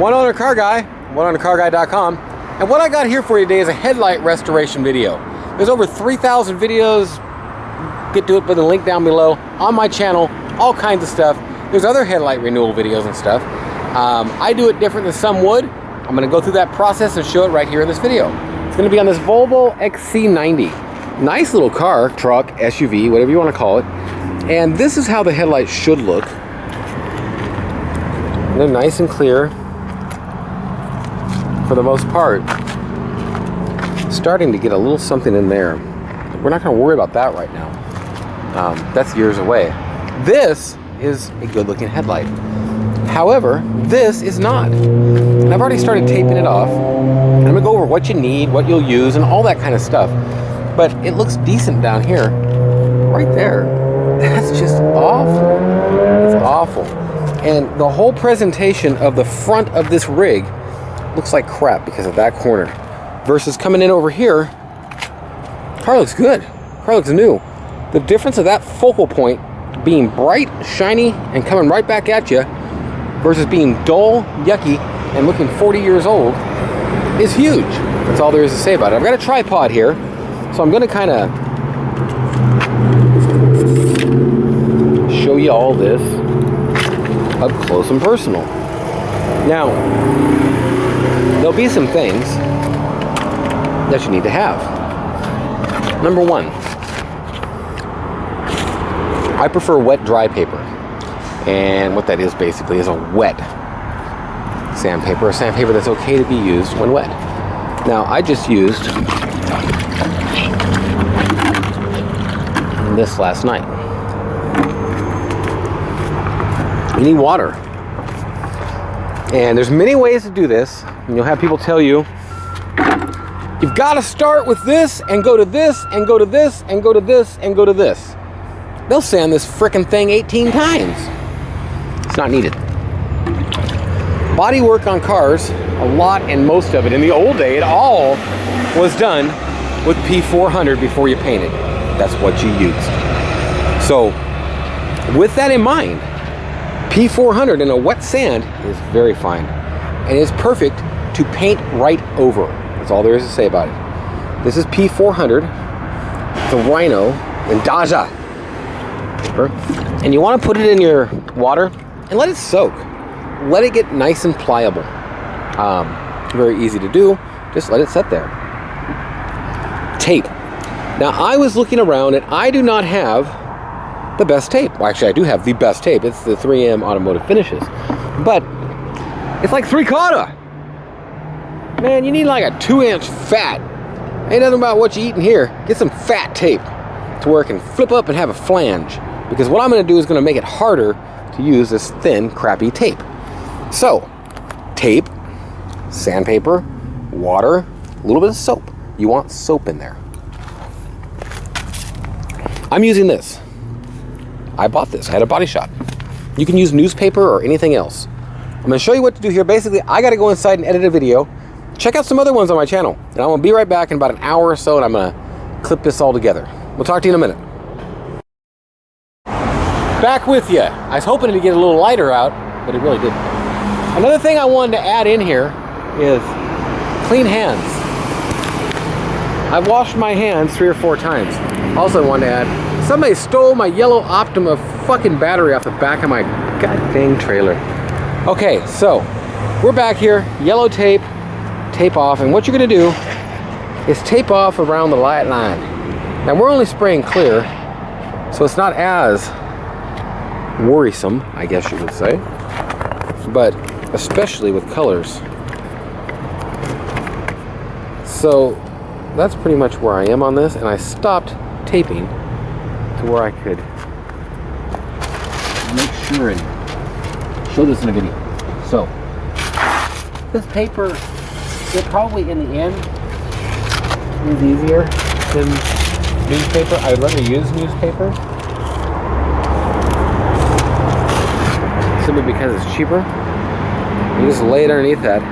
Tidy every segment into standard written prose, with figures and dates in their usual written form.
One owner car guy, oneownercarguy.com. And what I got here for you today is a headlight restoration video. There's over 3,000 videos. Get to it with a link down below on my channel, all kinds of stuff. There's other headlight renewal videos and stuff. I do it different than some would. I'm gonna go through that process and show it right here in this video. It's gonna be on this Volvo XC90. Nice little car, truck, SUV, whatever you wanna call it. And this is how the headlights should look. They're nice and clear for the most part. Starting to get a little something in there. We're not gonna worry about that right now. That's years away. This is a good looking headlight. However, this is not. And I've already started taping it off. And I'm gonna go over what you need, what you'll use, and all that kind of stuff. But it looks decent down here, right there. That's just awful. It's awful. And the whole presentation of the front of this rig looks like crap because of that corner. Versus coming in over here, car looks good. Car looks new. The difference of that focal point being bright, shiny, and coming right back at you versus being dull, yucky, and looking 40 years old is huge. That's all there is to say about it. I've got a tripod here, so I'm going to kind of show you all this up close and personal. Now, there'll be some things that you need to have. Number one, I prefer wet dry paper. And what that is basically is a wet sandpaper, a sandpaper that's okay to be used when wet. Now, I just used this last night. You need water. And there's many ways to do this. And you'll have people tell you, you've got to start with this and go to this and go to this and go to this and go to this. They'll sand this frickin' thing 18 times. It's not needed. Body work on cars, a lot and most of it, in the old day, it all was done with P400 before you painted. That's what you used. So, with that in mind, P400 in a wet sand is very fine. And is perfect to paint right over. That's all there is to say about it. This is P400, the Rhino in Daja. And you want to put it in your water and let it soak. Let it get nice and pliable. Very easy to do. Just let it sit there. Tape. Now, I was looking around and I do not have the best tape. Well, actually, I do have the best tape. It's the 3M Automotive Finishes. But it's like 3/4. Man, you need like a 2-inch fat. Ain't nothing about what you eat in here. Get some fat tape to where it can flip up and have a flange. Because what I'm going to do is going to make it harder to use this thin, crappy tape. So, tape, sandpaper, water, a little bit of soap. You want soap in there. I'm using this. I bought this. I had a body shop. You can use newspaper or anything else. I'm going to show you what to do here. Basically, I got to go inside and edit a video. Check out some other ones on my channel. And I'm going to be right back in about an hour or so, and I'm going to clip this all together. We'll talk to you in a minute. Back with you. I was hoping to get a little lighter out, but it really didn't. Another thing I wanted to add in here is clean hands. I've washed my hands 3 or 4 times. Also wanted to add, somebody stole my yellow Optima fucking battery off the back of my god dang trailer. Okay, so we're back here, yellow tape, tape off, and what you're gonna do is tape off around the light line. Now we're only spraying clear, so it's not as worrisome, I guess you would say, but especially with colors. So that's pretty much where I am on this, and I stopped taping to where I could make sure and show this in a video. So this paper, it probably in the end is easier than newspaper. I'd rather use newspaper simply because it's cheaper. You just lay it underneath that,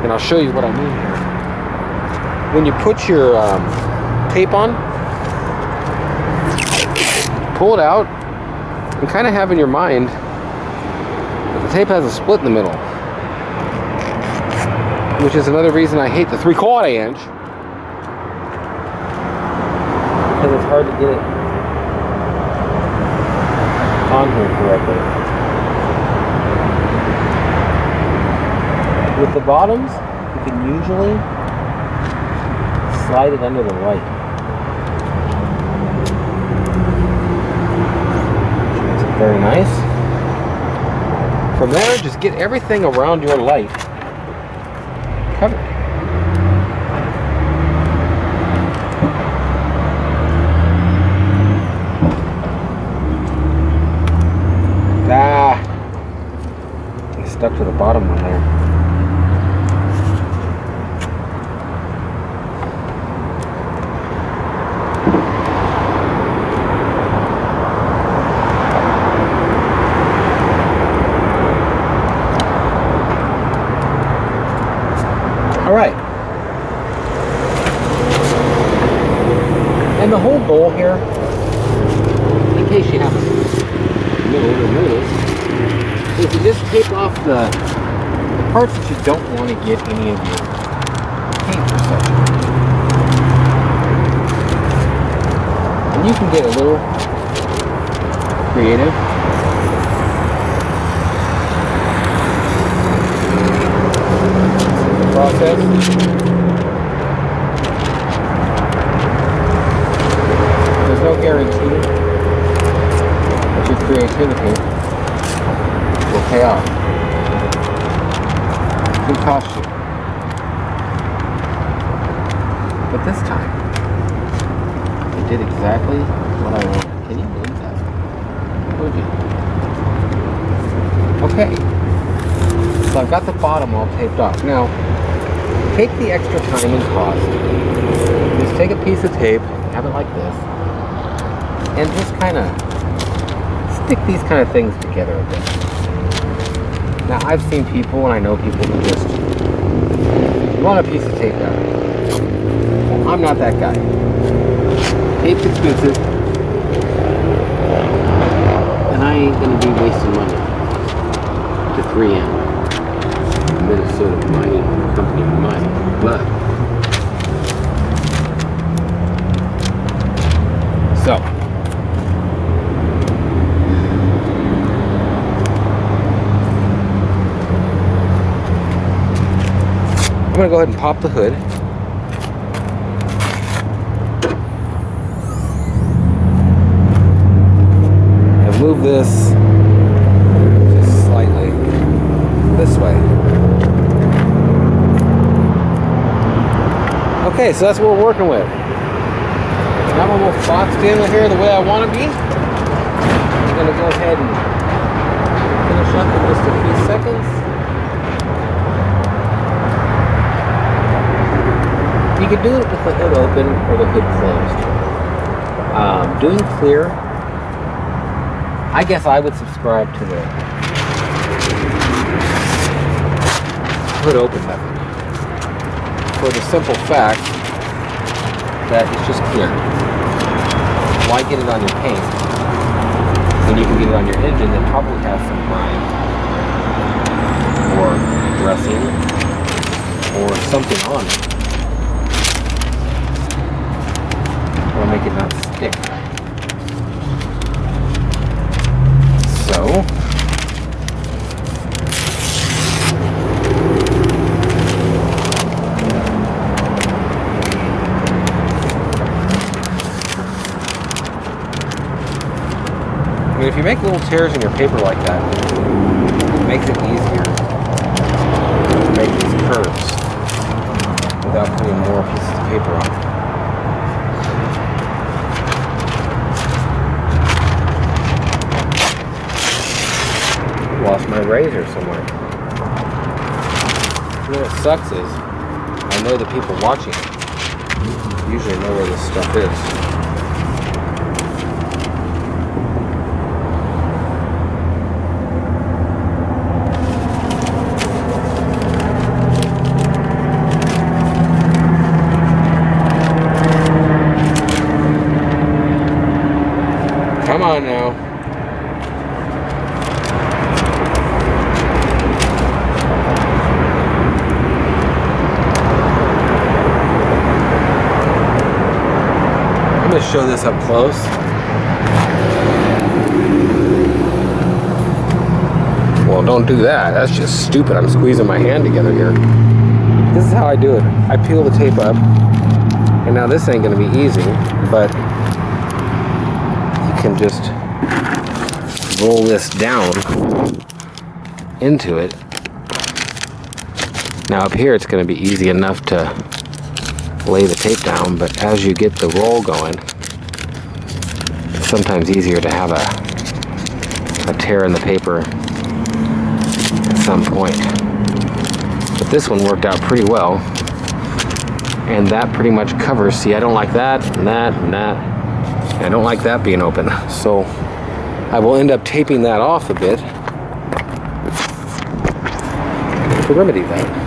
and I'll show you what I mean here. When you put your tape on, pull it out, and kind of have in your mind that the tape has a split in the middle. which is another reason I hate the 3/4 inch. Because it's hard to get it on here correctly. With the bottoms, you can usually slide it under the light. Which makes it very nice. From there, just get everything around your light covered. It's stuck to the bottom one there. Alright. And the whole goal here, in case you haven't noticed, is to just take off the parts that you don't want to get any of your paint protection. And you can get a little creative. Process. There's no guarantee that your creativity will pay off. It can cost you. But this time, it did exactly what I wanted. Can you believe that? Would you? Okay. So I've got the bottom all taped off. Now, take the extra time and cost. Just take a piece of tape, have it like this, and just kind of stick these kind of things together a bit. Now, I've seen people, and I know people who just run a piece of tape down. Well, I'm not that guy. Tape's expensive, and I ain't going to be wasting money to 3M. Minnesota mining company, my blood. So, I'm going to go ahead and pop the hood. And move this just slightly this way. Okay, so that's what we're working with. Now I'm almost boxed in here the way I want to be. I'm going to go ahead and finish up in just a few seconds. You can do it with the hood open or the hood closed. Doing clear, I guess I would subscribe to the hood open method. For the simple fact that it's just clear. Why get it on your paint when you can get it on your engine that probably has some grime or dressing or something on it, or make it not stick. So if you make little tears in your paper like that, it makes it easier to make these curves without putting more pieces of paper on. Lost my razor somewhere. You know what sucks is, I know the people watching usually know where this stuff is. Come on now. show this up close. Well, don't do that. That's just stupid. I'm squeezing my hand together here. This is how I do it. I peel the tape up. And now this ain't gonna be easy, but you can just roll this down into it. Now up here it's gonna be easy enough to lay the tape down, but as you get the roll going, it's sometimes easier to have a tear in the paper at some point. But this one worked out pretty well, and that pretty much covers. See, I don't like that and that and that, and I don't like that being open, so I will end up taping that off a bit to remedy that.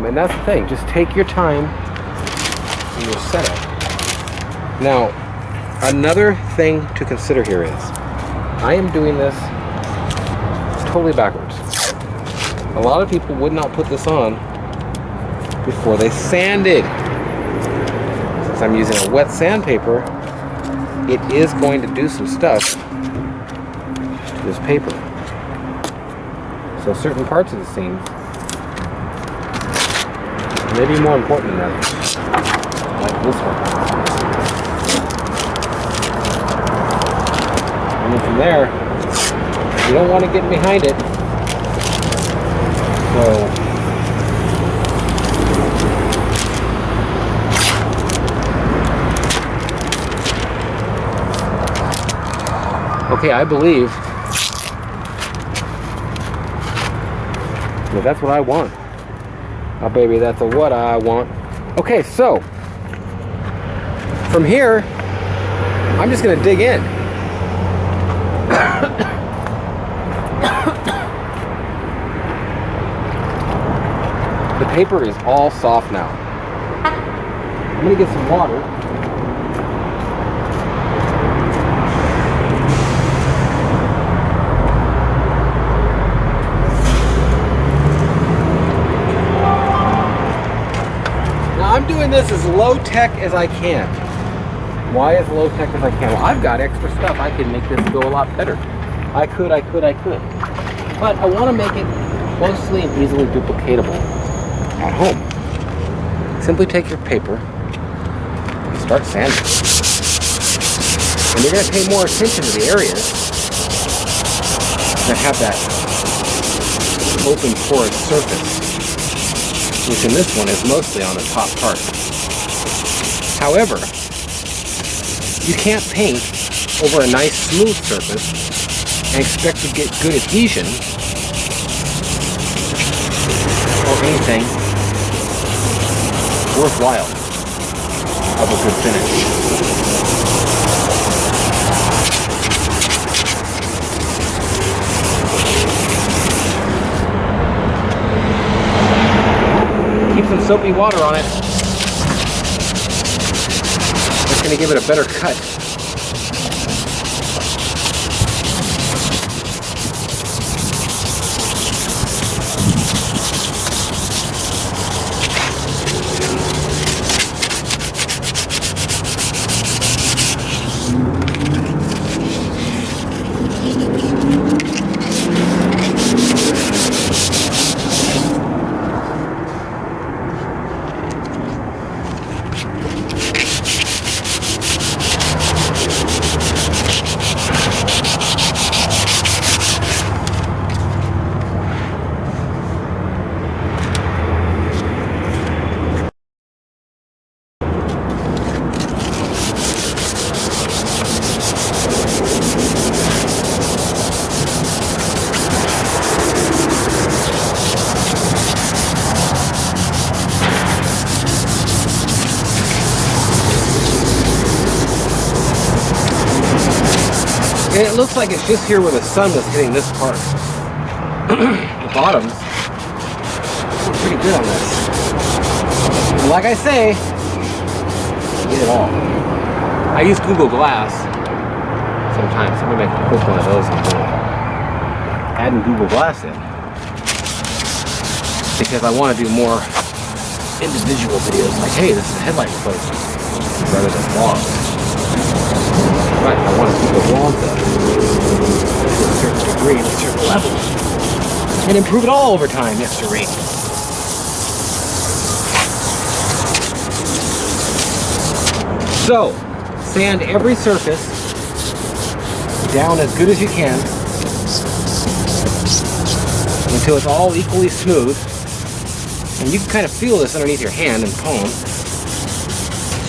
And that's the thing, just take your time in your setup. Now, another thing to consider here is, I am doing this totally backwards. A lot of people would not put this on before they sanded. Since I'm using a wet sandpaper, it is going to do some stuff to this paper. So certain parts of the seam may be more important than others, like this one. And then from there, you don't want to get behind it. So okay, I believe that that's what I want. Oh baby, that's what I want. Okay, so from here, I'm just gonna dig in. The paper is all soft now. I'm gonna get some water. I'm doing this as low tech as I can. Why as low tech as I can? Well, I've got extra stuff. I can make this go a lot better. I could. But I want to make it closely and easily duplicatable at home. Simply take your paper and start sanding. And you're going to pay more attention to the areas that have that open porous surface, which in this one is mostly on the top part. However, you can't paint over a nice smooth surface and expect to get good adhesion or anything worthwhile of a good finish. Keep some soapy water on it. That's going to give it a better cut. And it looks like it's just here where the sun was hitting this part. The bottoms look pretty good on this. And like I say, get it all. I use Google Glass sometimes. Let me make a quick one of those and adding Google Glass in, because I want to do more individual videos like, hey, this is a headlight replacement, rather than vlogs. But I want to keep the vlogs up to a certain degree, to a certain level, and improve it all over time, Mr. Ring. So, sand every surface down as good as you can until it's all equally smooth. And you can kind of feel this underneath your hand and palm.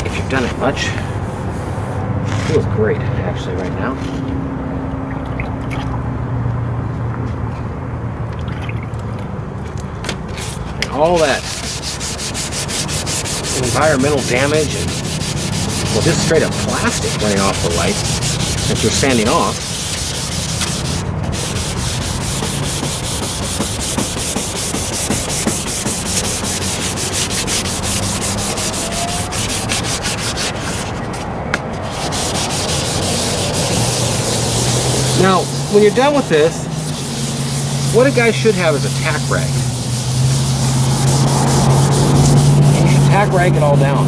If you've done it much, it feels great actually right now. And all that environmental damage and, well, just straight up plastic running off the light that you're sanding off. Now, when you're done with this, what a guy should have is a tack rag. And you should tack rag it all down.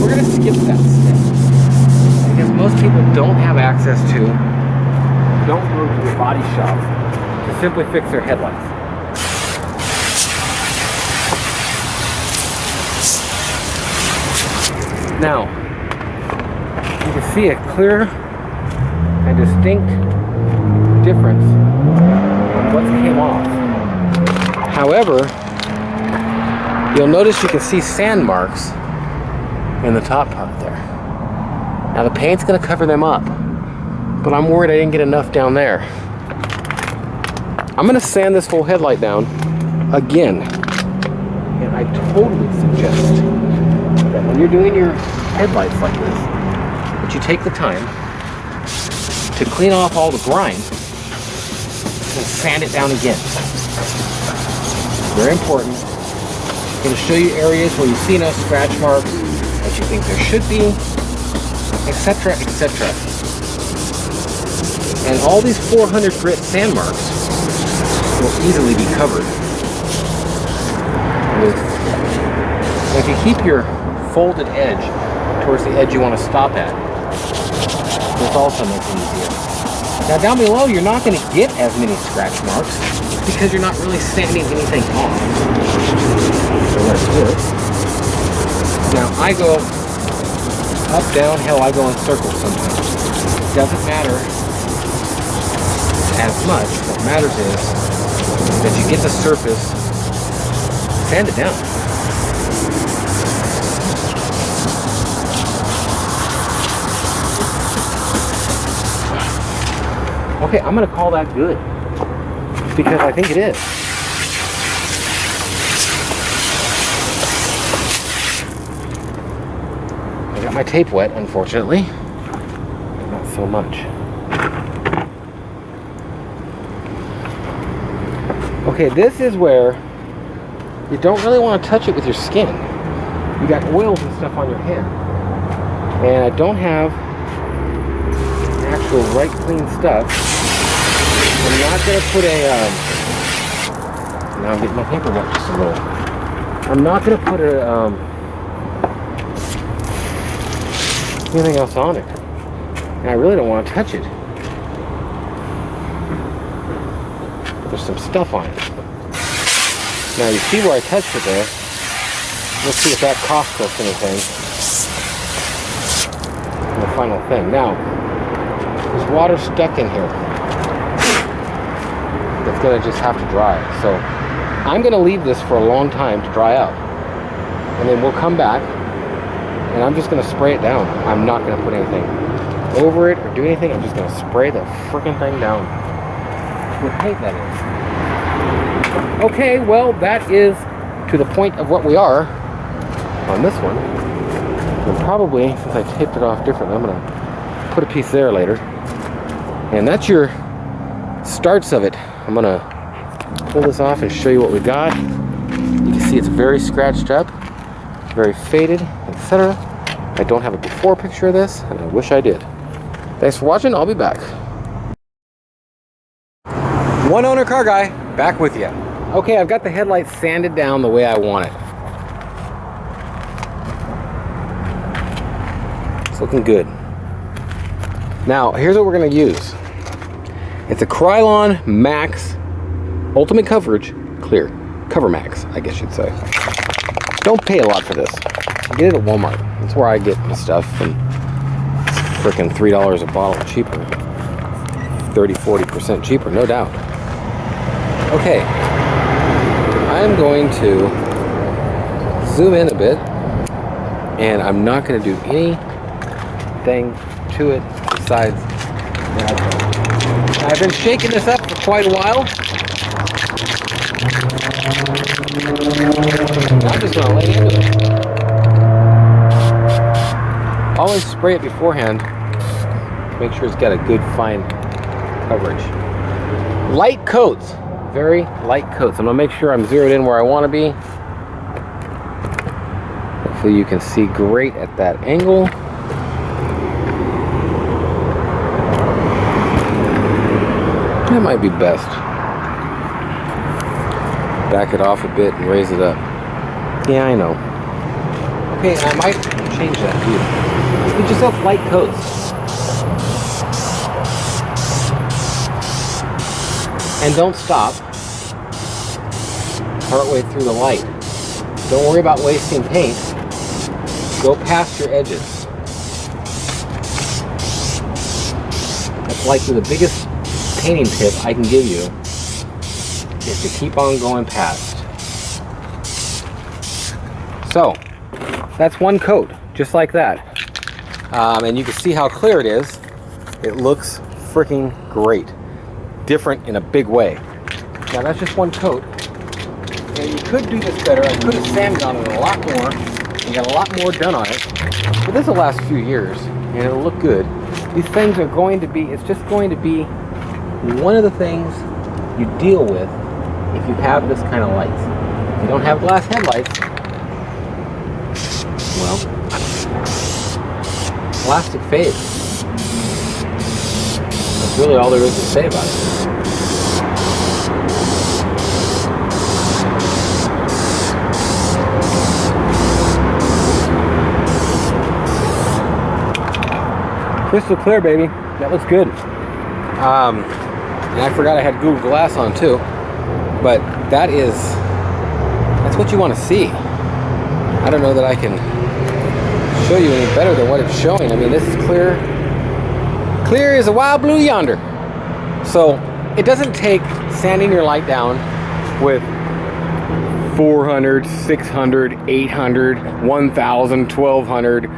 We're going to skip that step because most people don't have access to, don't go to the body shop to simply fix their headlights. Now, you can see a clear and distinct difference on what came off. However, you'll notice you can see sand marks in the top part there. Now the paint's going to cover them up, but I'm worried I didn't get enough down there. I'm going to sand this whole headlight down again, and I totally suggest that when you're doing your headlights like this, that you take the time to clean off all the grime and sand it down again. Very important. I'm going to show you areas where you see no scratch marks that you think there should be, etc., etc. And all these 400 grit sand marks will easily be covered. And if you keep your folded edge towards the edge you want to stop at, this also makes it easier. Now down below, you're not going to get as many scratch marks because you're not really sanding anything off. So let's do it. Now I go up, down, hell, I go in circles sometimes. It doesn't matter as much. What matters is that you get the surface, sand it down. Okay, I'm going to call that good, because I think it is. I got my tape wet, unfortunately. Not so much. Okay, this is where you don't really want to touch it with your skin. You got oils and stuff on your hand. And I don't have actual right clean stuff. I'm not going to put a, now I'm getting my paper wet just a little. I'm not going to put a, anything else on it. And I really don't want to touch it. But there's some stuff on it. Now you see where I touched it there. Let's see if that costs us anything. And the final thing. Now, there's water stuck in here. It's going to just have to dry. So I'm going to leave this for a long time to dry out. And then we'll come back and I'm just going to spray it down. I'm not going to put anything over it or do anything. I'm just going to spray the freaking thing down. With paint, that is. Okay, well, that is to the point of what we are on this one. And probably, since I taped it off differently, I'm going to put a piece there later. And that's your starts of it. I'm going to pull this off and show you what we got. You can see it's very scratched up, very faded, etc. I don't have a before picture of this, and I wish I did. Thanks for watching. I'll be back. One owner car guy, back with you. Okay, I've got the headlights sanded down the way I want it. looking good. Now, here's what we're going to use. It's a Krylon Max Ultimate Coverage Clear. Cover Max, I guess you'd say. Don't pay a lot for this. Get it at Walmart. That's where I get my stuff. And it's freaking $3 a bottle cheaper. 30-40% cheaper, no doubt. Okay. I'm going to zoom in a bit. And I'm not going to do anything to it besides I've been shaking this up for quite a while. I'm just going to lay into it. Always spray it beforehand to make sure it's got a good fine coverage. Light coats. Very light coats. I'm going to make sure I'm zeroed in where I want to be. Hopefully you can see great at that angle. That might be best. Back it off a bit and raise it up. Yeah, I know. Okay, I might change that view. Get yourself light coats. And don't stop partway through the light. Don't worry about wasting paint. Go past your edges. That's likely the biggest painting tip I can give you is to keep on going past. So that's one coat, just like that. And you can see how clear it is. It looks freaking great. Different in a big way. Now that's just one coat. And you could do this better. I could have sanded on it a lot more and got a lot more done on it. But this will last a few years and it'll look good. These things are going to be, it's just going to be one of the things you deal with if you have this kind of lights. If you don't have glass headlights, well, plastic fades. That's really all there is to say about it. Crystal clear, baby. That looks good. And I forgot I had Google Glass on too, but that's what you want to see. I don't know that I can show you any better than what it's showing. I mean, this is clear as a wild blue yonder. So it doesn't take sanding your light down with 400, 600, 800, 1000, 1200,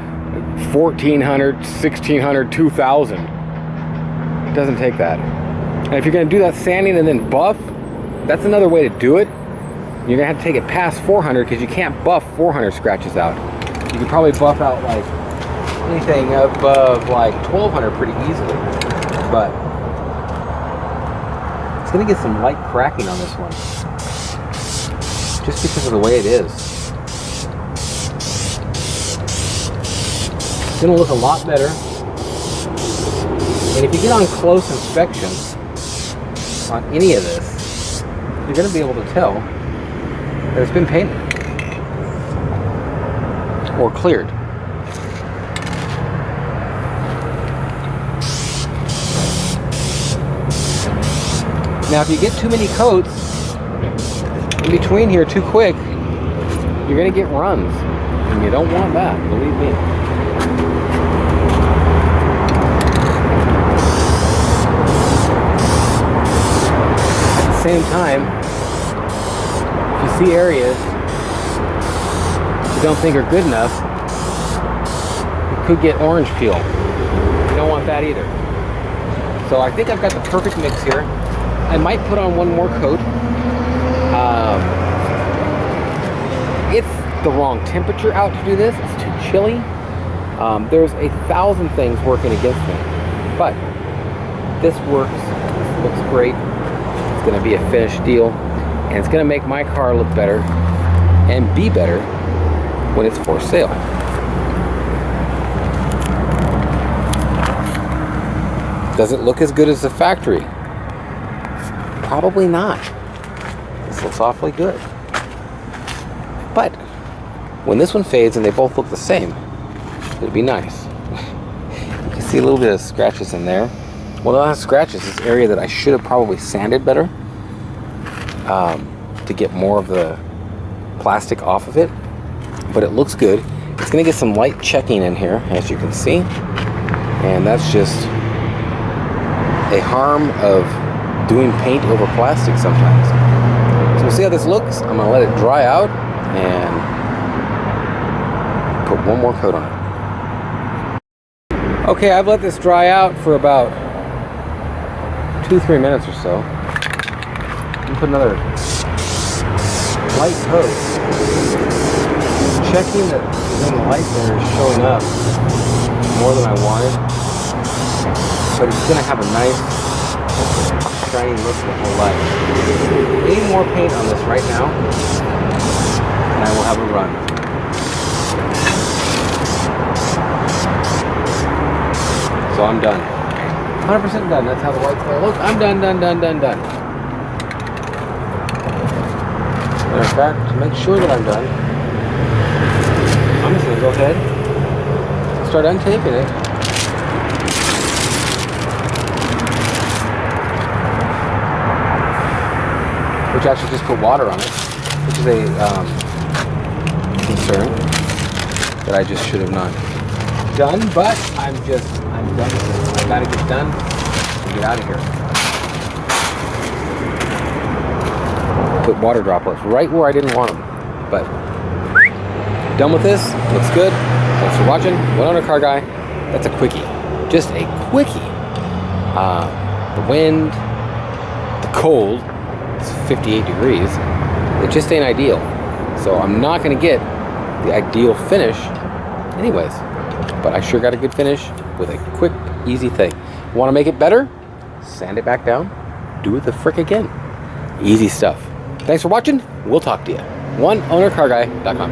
1400, 1600, 2000. It doesn't take that. And if you're going to do that sanding and then buff, that's another way to do it. You're going to have to take it past 400 because you can't buff 400 scratches out. You can probably buff out like anything above like 1200 pretty easily. But it's going to get some light cracking on this one. Just because of the way it is. It's going to look a lot better. And if you get on close inspection on any of this, you're going to be able to tell that it's been painted or cleared. Now if you get too many coats in between here too quick, you're going to get runs, and you don't want that, believe me. Same time, if you see areas you don't think are good enough, you could get orange peel. You don't want that either. So I think I've got the perfect mix here. I might put on one more coat. It's the wrong temperature out to do this. It's too chilly. There's 1,000 things working against me, but this works. This looks great. Going to be a finished deal, and it's going to make my car look better and be better when it's for sale. Does it look as good as the factory? Probably not. This looks awfully good. But when this one fades and they both look the same, it'd be nice. See a little bit of scratches in there. Well, not scratches, this area that I should have probably sanded better to get more of the plastic off of it, but it looks good. It's gonna get some light checking in here, as you can see, and that's just a harm of doing paint over plastic sometimes. So we'll see how this looks. I'm gonna let it dry out and put one more coat on it. Okay, I've let this dry out for about 2-3 minutes or so. I'm gonna put another light coat. Checking that the light there is showing up more than I wanted, but it's gonna have a nice shiny look the whole light. I need more paint on this right now, and I will have a run. So I'm done. 100% done. That's how the light's gonna look. I'm done. Matter of fact, to make sure that I'm done, I'm just gonna go ahead and start untaping it. Which actually just put water on it, which is a concern that I just should have not done, but I'm done with it. I gotta get done and get out of here. Put water droplets right where I didn't want them, but done with this. Looks good. Thanks for watching. One Owner Car Guy. That's a quickie. Just a quickie. The wind, the cold, it's 58 degrees. It just ain't ideal. So I'm not going to get the ideal finish anyways. But I sure got a good finish with a quick, easy thing. Want to make it better? Sand it back down. Do it the frick again. Easy stuff. Thanks for watching. We'll talk to you. OneOwnerCarGuy.com.